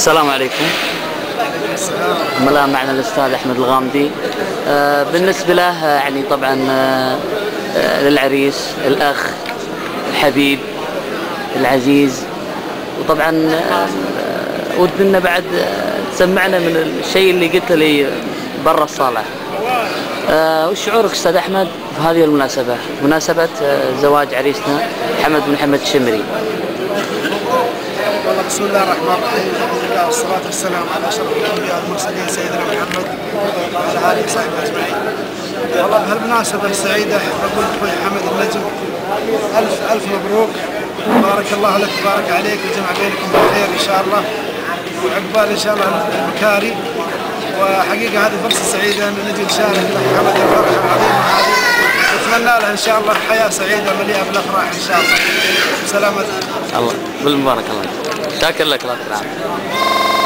السلام عليكم. الآن معنا الأستاذ أحمد الغامدي. بالنسبة له يعني طبعا للعريس الأخ الحبيب العزيز، وطبعا ودنا بعد تسمعنا من الشيء اللي قلت لي برا الصالة. وش شعورك أستاذ أحمد في هذه المناسبة، مناسبة زواج عريسنا محمد بن محمد الشمري؟ والله بسم الله الرحمن الرحيم، الحمد لله والصلاة والسلام على أشرف الأنبياء والمرسلين سيدنا محمد وعلى آله وصحبه أجمعين. والله بهالمناسبة السعيدة أقول أخوي حمد النجم ألف مبروك، بارك الله لك وبارك عليك وجمع بينكم بالخير إن شاء الله، وعقبال إن شاء الله المكاري. وحقيقة هذه فرصة سعيدة أن نجي نشارك لك حمد الفرحة العظيمة هذه، نتمنى لها إن شاء الله حياة سعيدة مليئة بالأفراح إن شاء الله. سلامتك. الله بالمبارك، الله شاكر لك، الله يعطيك العافية.